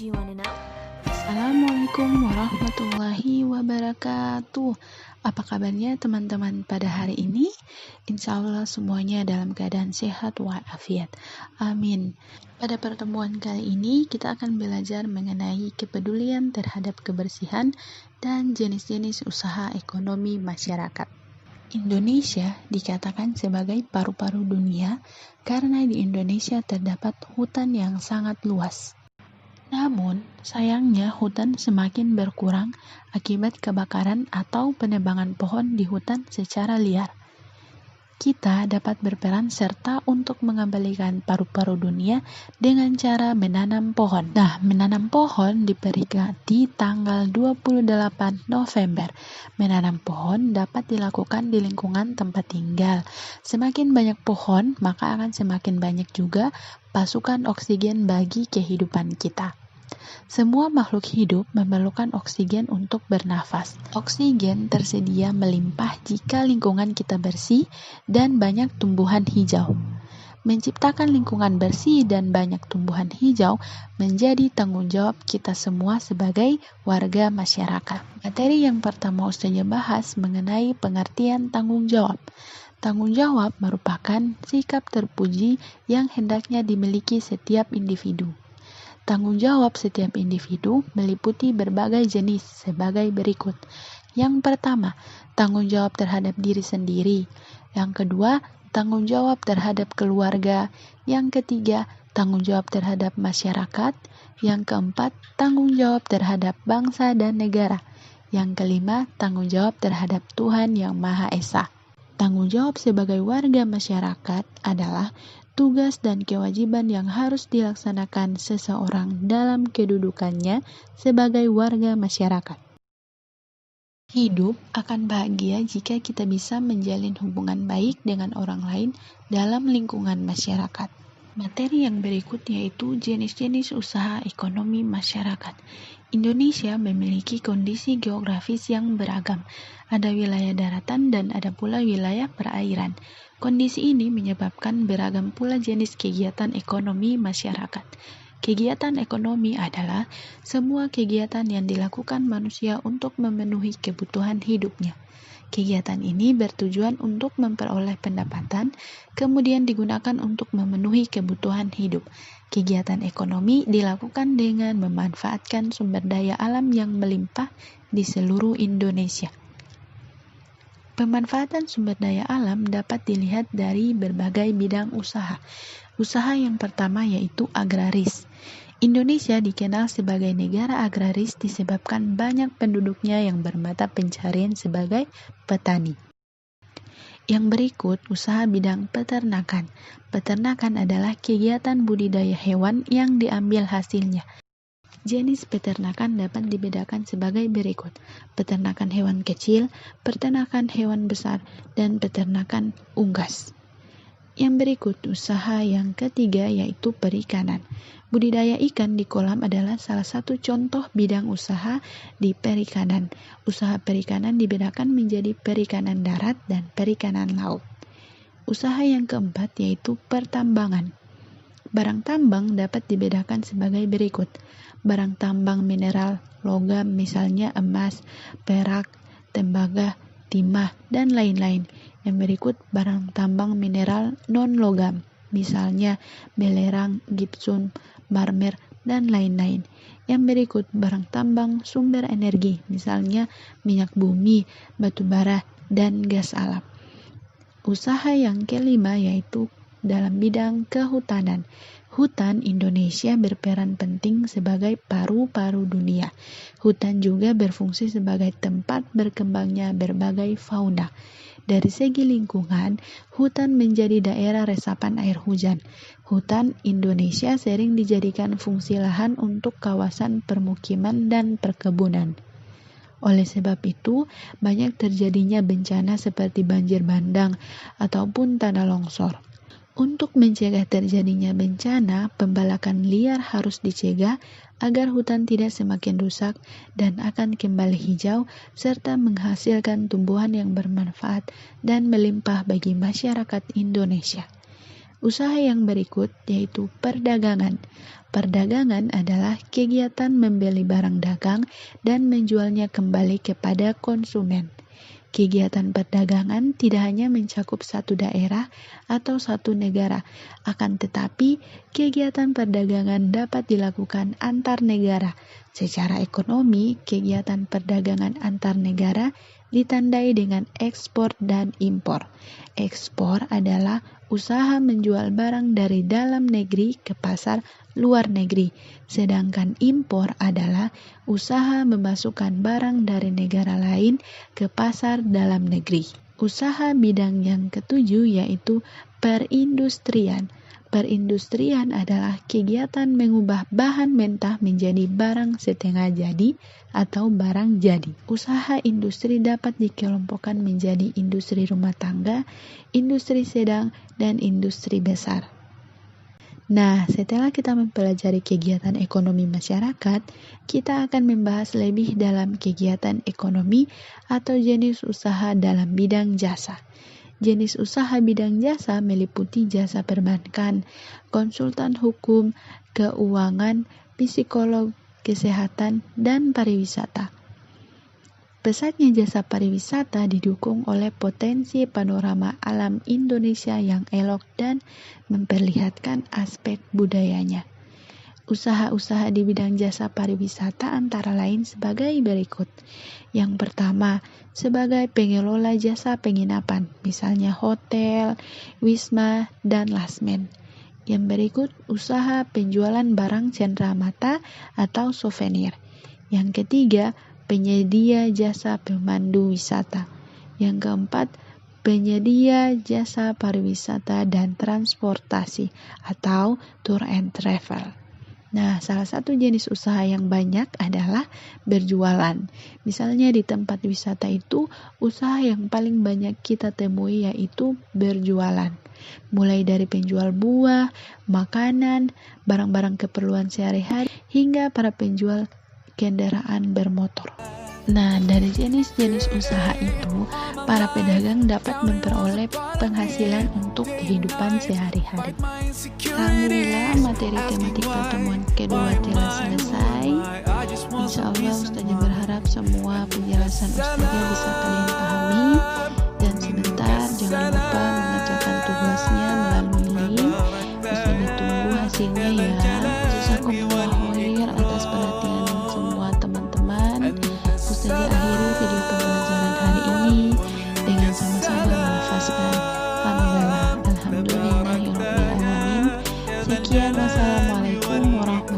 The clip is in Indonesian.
Do you wanna know? Assalamualaikum warahmatullahi wabarakatuh. Apa kabarnya teman-teman pada hari ini? Insya Allah semuanya dalam keadaan sehat walafiat. Amin. Pada pertemuan kali ini kita akan belajar mengenai kepedulian terhadap kebersihan dan jenis-jenis usaha ekonomi masyarakat. Indonesia dikatakan sebagai paru-paru dunia karena di Indonesia terdapat hutan yang sangat luas. Namun, sayangnya hutan semakin berkurang akibat kebakaran atau penebangan pohon di hutan secara liar. Kita dapat berperan serta untuk mengembalikan paru-paru dunia dengan cara menanam pohon. Nah, menanam pohon diperingati tanggal 28 November. Menanam pohon dapat dilakukan di lingkungan tempat tinggal. Semakin banyak pohon, maka akan semakin banyak juga pasokan oksigen bagi kehidupan kita. Semua makhluk hidup memerlukan oksigen untuk bernafas. Oksigen tersedia melimpah jika lingkungan kita bersih dan banyak tumbuhan hijau. Menciptakan lingkungan bersih dan banyak tumbuhan hijau menjadi tanggung jawab kita semua sebagai warga masyarakat. Materi yang pertama Ustazah bahas mengenai pengertian tanggung jawab. Tanggung jawab merupakan sikap terpuji yang hendaknya dimiliki setiap individu. Tanggung jawab setiap individu meliputi berbagai jenis sebagai berikut. Yang pertama, tanggung jawab terhadap diri sendiri. Yang kedua, tanggung jawab terhadap keluarga. Yang ketiga, tanggung jawab terhadap masyarakat. Yang keempat, tanggung jawab terhadap bangsa dan negara. Yang kelima, tanggung jawab terhadap Tuhan Yang Maha Esa. Tanggung jawab sebagai warga masyarakat adalah tugas dan kewajiban yang harus dilaksanakan seseorang dalam kedudukannya sebagai warga masyarakat. Hidup akan bahagia jika kita bisa menjalin hubungan baik dengan orang lain dalam lingkungan masyarakat. Materi yang berikut yaitu jenis-jenis usaha ekonomi masyarakat. Indonesia memiliki kondisi geografis yang beragam. Ada wilayah daratan dan ada pula wilayah perairan. Kondisi ini menyebabkan beragam pula jenis kegiatan ekonomi masyarakat. Kegiatan ekonomi adalah semua kegiatan yang dilakukan manusia untuk memenuhi kebutuhan hidupnya. Kegiatan ini bertujuan untuk memperoleh pendapatan, kemudian digunakan untuk memenuhi kebutuhan hidup. Kegiatan ekonomi dilakukan dengan memanfaatkan sumber daya alam yang melimpah di seluruh Indonesia. Pemanfaatan sumber daya alam dapat dilihat dari berbagai bidang usaha. Usaha yang pertama yaitu agraris. Indonesia dikenal sebagai negara agraris disebabkan banyak penduduknya yang bermata pencarian sebagai petani. Yang berikut usaha bidang peternakan. Peternakan adalah kegiatan budidaya hewan yang diambil hasilnya. Jenis peternakan dapat dibedakan sebagai berikut: peternakan hewan kecil, peternakan hewan besar, dan peternakan unggas. Yang berikut usaha yang ketiga yaitu perikanan. Budidaya ikan di kolam adalah salah satu contoh bidang usaha di perikanan. Usaha perikanan dibedakan menjadi perikanan darat dan perikanan laut. Usaha yang keempat yaitu pertambangan. Barang tambang dapat dibedakan sebagai berikut: barang tambang mineral, logam misalnya emas, perak, tembaga, timah, dan lain-lain. Yang berikut barang tambang mineral non-logam, misalnya belerang, gipsum, marmer, dan lain-lain. Yang berikut barang tambang sumber energi, misalnya minyak bumi, batu bara, dan gas alam. Usaha yang kelima yaitu dalam bidang kehutanan. Hutan Indonesia berperan penting sebagai paru-paru dunia. Hutan juga berfungsi sebagai tempat berkembangnya berbagai fauna. Dari segi lingkungan, hutan menjadi daerah resapan air hujan. Hutan Indonesia sering dijadikan fungsi lahan untuk kawasan permukiman dan perkebunan. Oleh sebab itu, banyak terjadinya bencana seperti banjir bandang ataupun tanah longsor. Untuk mencegah terjadinya bencana, pembalakan liar harus dicegah agar hutan tidak semakin rusak dan akan kembali hijau serta menghasilkan tumbuhan yang bermanfaat dan melimpah bagi masyarakat Indonesia. Usaha yang berikut yaitu perdagangan. Perdagangan adalah kegiatan membeli barang dagang dan menjualnya kembali kepada konsumen. Kegiatan perdagangan tidak hanya mencakup satu daerah atau satu negara, akan tetapi kegiatan perdagangan dapat dilakukan antar negara. Secara ekonomi, kegiatan perdagangan antar negara ditandai dengan ekspor dan impor. Ekspor adalah usaha menjual barang dari dalam negeri ke pasar luar negeri, sedangkan impor adalah usaha memasukkan barang dari negara lain ke pasar dalam negeri. Usaha bidang yang ketujuh yaitu perindustrian. Perindustrian adalah kegiatan mengubah bahan mentah menjadi barang setengah jadi atau barang jadi. Usaha industri dapat dikelompokkan menjadi industri rumah tangga, industri sedang, dan industri besar. Nah, setelah kita mempelajari kegiatan ekonomi masyarakat, kita akan membahas lebih dalam kegiatan ekonomi atau jenis usaha dalam bidang jasa. Jenis usaha bidang jasa meliputi jasa perbankan, konsultan hukum, keuangan, psikolog, kesehatan, dan pariwisata. Pesatnya jasa pariwisata didukung oleh potensi panorama alam Indonesia yang elok dan memperlihatkan aspek budayanya. Usaha-usaha di bidang jasa pariwisata antara lain sebagai berikut. Yang pertama, sebagai pengelola jasa penginapan, misalnya hotel, wisma, dan lasmen. Yang berikut, usaha penjualan barang cenderamata atau souvenir. Yang ketiga, penyedia jasa pemandu wisata. Yang keempat, penyedia jasa pariwisata dan transportasi atau tour and travel. Nah, salah satu jenis usaha yang banyak adalah berjualan. Misalnya di tempat wisata itu, usaha yang paling banyak kita temui yaitu berjualan. Mulai dari penjual buah, makanan, barang-barang keperluan sehari-hari, hingga para penjual kendaraan bermotor. Nah, dari jenis-jenis usaha itu, para pedagang dapat memperoleh penghasilan untuk kehidupan sehari-hari. Alhamdulillah, materi tematik pertemuan kedua telah selesai. Insya Allah, Ustazah berharap semua penjelasan Ustazah bisa kalian pahami. Dan sebentar, jangan lupa mengerjakan tugasnya melalui link. Ustazah tunggu hasilnya ya. Jazakumullah khair atas perhatian semua teman-teman. Ustazah akhiri video pembelajaran hari ini dengan sama-sama melafazkan hamdalah alhamdulillahirabbil alamin. Sekian, wassalamualaikum warahmatullahi wabarakatuh.